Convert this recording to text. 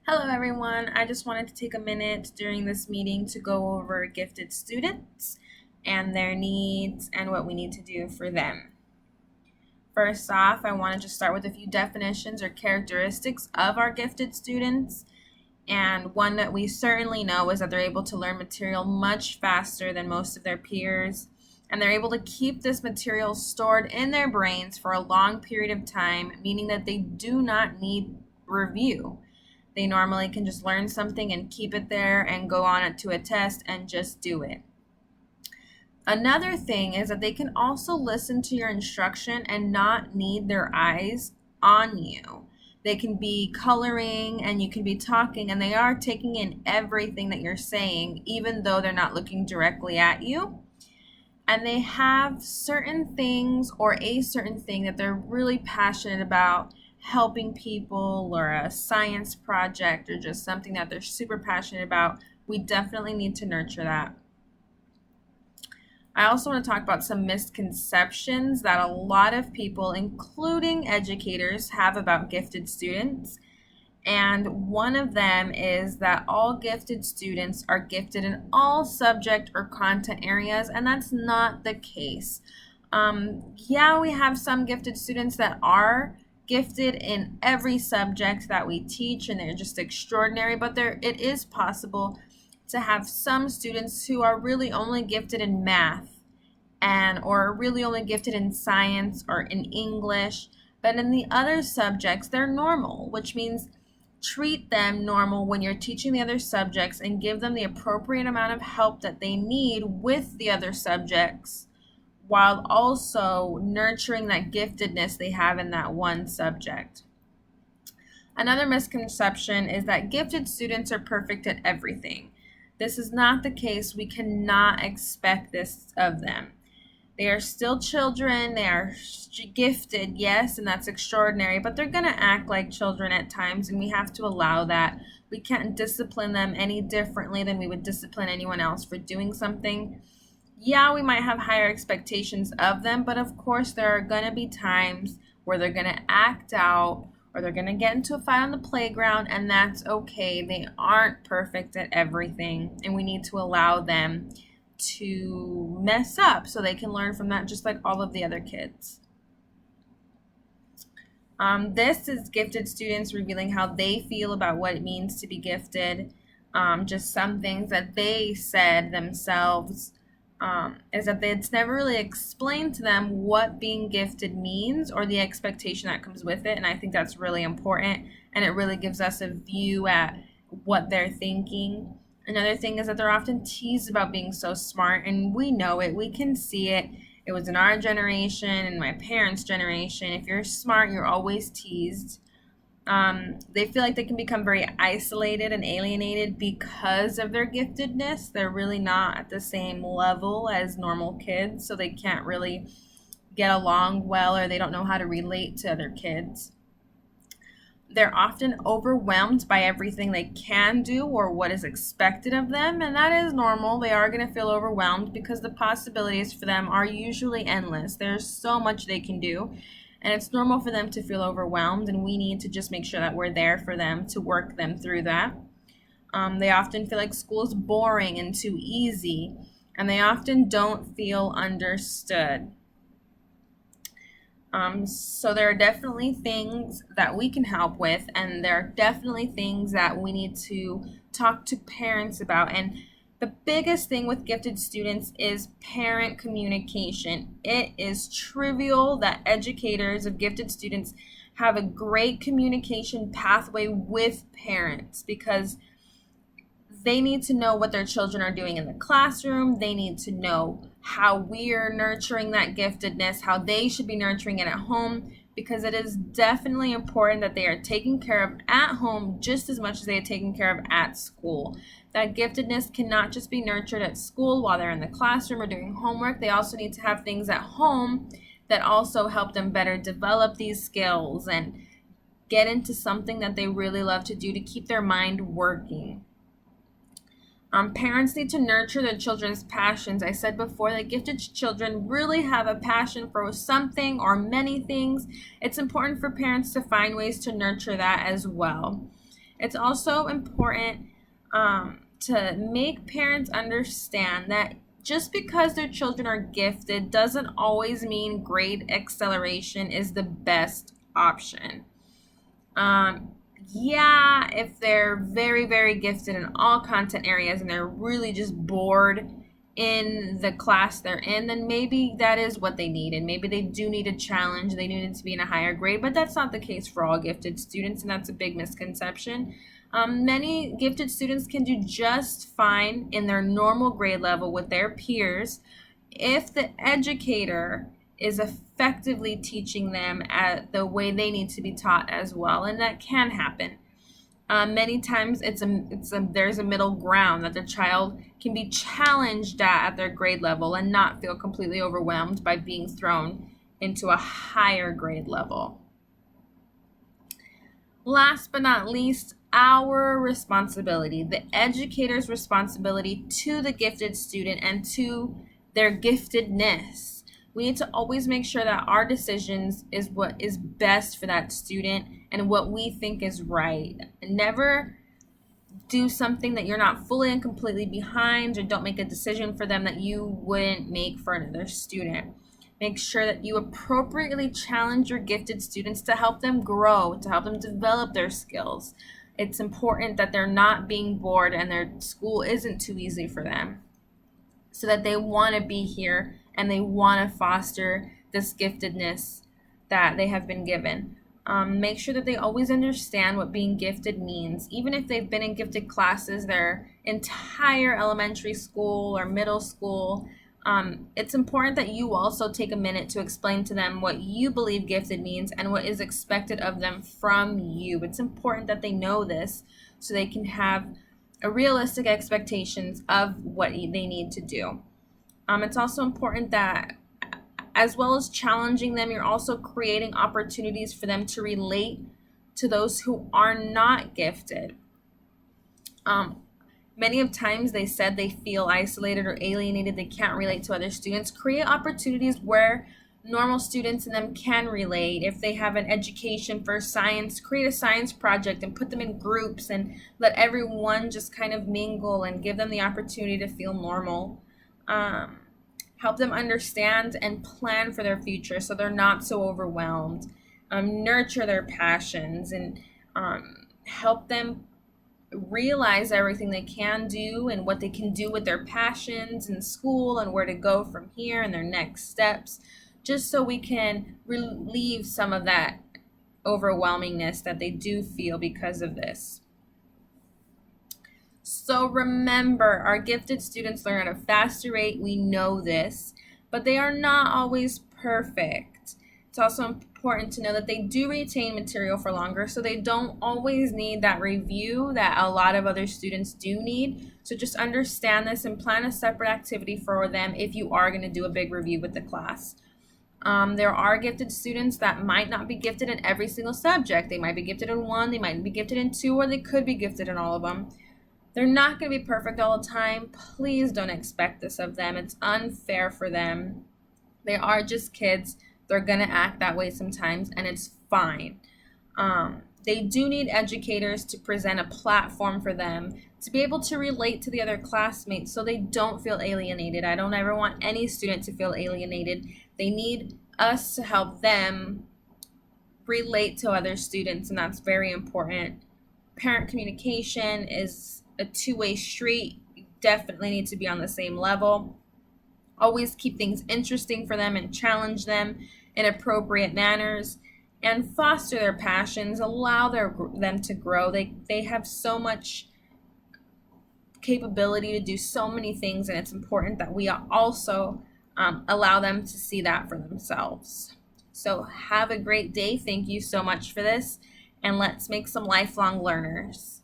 Hello everyone, I just wanted to take a minute during this meeting to go over gifted students and their needs and what we need to do for them. First off, I want to just start with a few definitions or characteristics of our gifted students. And one that we certainly know is that they're able to learn material much faster than most of their peers. And they're able to keep this material stored in their brains for a long period of time, meaning that they do not need review. They normally can just learn something and keep it there and go on it to a test and just do it. Another thing is that they can also listen to your instruction and not need their eyes on you. They can be coloring and you can be talking and they are taking in everything that you're saying, even though they're not looking directly at you. And they have certain things or a certain thing that they're really passionate about, helping people or a science project or just something that they're super passionate about. We definitely need to nurture that. I also want to talk about some misconceptions that a lot of people, including educators, have about gifted students. And one of them is that all gifted students are gifted in all subject or content areas, and that's not the case. Yeah, we have some gifted students that are gifted in every subject that we teach, and they're just extraordinary, but it is possible to have some students who are really only gifted in math or really only gifted in science or in English, but in the other subjects they're normal, which means treat them normal when you're teaching the other subjects and give them the appropriate amount of help that they need with the other subjects, while also nurturing that giftedness they have in that one subject. Another misconception is that gifted students are perfect at everything. This is not the case. We cannot expect this of them. They are still children. They are gifted, yes, and that's extraordinary, but they're going to act like children at times, and we have to allow that. We can't discipline them any differently than we would discipline anyone else for doing something. Yeah, we might have higher expectations of them, but of course there are going to be times where they're going to act out or they're going to get into a fight on the playground, and that's okay. They aren't perfect at everything, and we need to allow them to mess up so they can learn from that just like all of the other kids. This is gifted students revealing how they feel about what it means to be gifted. Just some things that they said themselves is that it's never really explained to them what being gifted means or the expectation that comes with it. And I think that's really important, and it really gives us a view at what they're thinking. Another thing is that they're often teased about being so smart, and we know it. We can see it. It was in our generation and my parents' generation. If you're smart, you're always teased. They feel like they can become very isolated and alienated because of their giftedness. They're really not at the same level as normal kids, so they can't really get along well, or they don't know how to relate to other kids. They're often overwhelmed by everything they can do or what is expected of them, and that is normal. They are going to feel overwhelmed because the possibilities for them are usually endless. There's so much they can do, and it's normal for them to feel overwhelmed, and we need to just make sure that we're there for them to work them through that. They often feel like school is boring and too easy, and they often don't feel understood. So there are definitely things that we can help with, and there are definitely things that we need to talk to parents about. And the biggest thing with gifted students is parent communication. It is trivial that educators of gifted students have a great communication pathway with parents, because they need to know what their children are doing in the classroom. They need to know how we're nurturing that giftedness, how they should be nurturing it at home, because it is definitely important that they are taken care of at home just as much as they are taken care of at school. That giftedness cannot just be nurtured at school while they're in the classroom or doing homework. They also need to have things at home that also help them better develop these skills and get into something that they really love to do to keep their mind working. Parents need to nurture their children's passions. I said before that gifted children really have a passion for something or many things. It's important for parents to find ways to nurture that as well. It's also important to make parents understand that just because their children are gifted doesn't always mean grade acceleration is the best option. Um, yeah, if they're very, very gifted in all content areas and they're really just bored in the class they're in, then maybe that is what they need. And maybe they do need a challenge. They need it to be in a higher grade, but that's not the case for all gifted students, and that's a big misconception. Many gifted students can do just fine in their normal grade level with their peers if the educator is effectively teaching them at the way they need to be taught as well, and that can happen. Many times there's a middle ground that the child can be challenged at their grade level and not feel completely overwhelmed by being thrown into a higher grade level. Last but not least, our responsibility, the educator's responsibility to the gifted student and to their giftedness. We need to always make sure that our decisions is what is best for that student and what we think is right. Never do something that you're not fully and completely behind, or don't make a decision for them that you wouldn't make for another student. Make sure that you appropriately challenge your gifted students to help them grow, to help them develop their skills. It's important that they're not being bored and their school isn't too easy for them, so that they want to be here and they want to foster this giftedness that they have been given. Make sure that they always understand what being gifted means, even if they've been in gifted classes their entire elementary school or middle school. It's important that you also take a minute to explain to them what you believe gifted means and what is expected of them from you. It's important that they know this so they can have a realistic expectations of what they need to do. It's also important that, as well as challenging them, you're also creating opportunities for them to relate to those who are not gifted. Many of times they said they feel isolated or alienated, they can't relate to other students. Create opportunities where normal students in them can relate. If they have an education for science, create a science project and put them in groups and let everyone just kind of mingle and give them the opportunity to feel normal. Help them understand and plan for their future so they're not so overwhelmed. Nurture their passions and help them realize everything they can do and what they can do with their passions in school and where to go from here and their next steps, just so we can relieve some of that overwhelmingness that they do feel because of this. So remember, our gifted students learn at a faster rate. We know this, but they are not always perfect. It's also important to know that they do retain material for longer, so they don't always need that review that a lot of other students do need. So just understand this and plan a separate activity for them if you are going to do a big review with the class. There are gifted students that might not be gifted in every single subject. They might be gifted in one, they might be gifted in two, or they could be gifted in all of them. They're not going to be perfect all the time. Please don't expect this of them. It's unfair for them. They are just kids. They're going to act that way sometimes, and it's fine. They do need educators to present a platform for them to be able to relate to the other classmates so they don't feel alienated. I don't ever want any student to feel alienated. They need us to help them relate to other students, and that's very important. Parent communication is a two-way street. You definitely need to be on the same level. Always keep things interesting for them and challenge them in appropriate manners, and foster their passions. Allow them to grow. They have so much capability to do so many things, and it's important that we also allow them to see that for themselves. So have a great day. Thank you so much for this, and let's make some lifelong learners.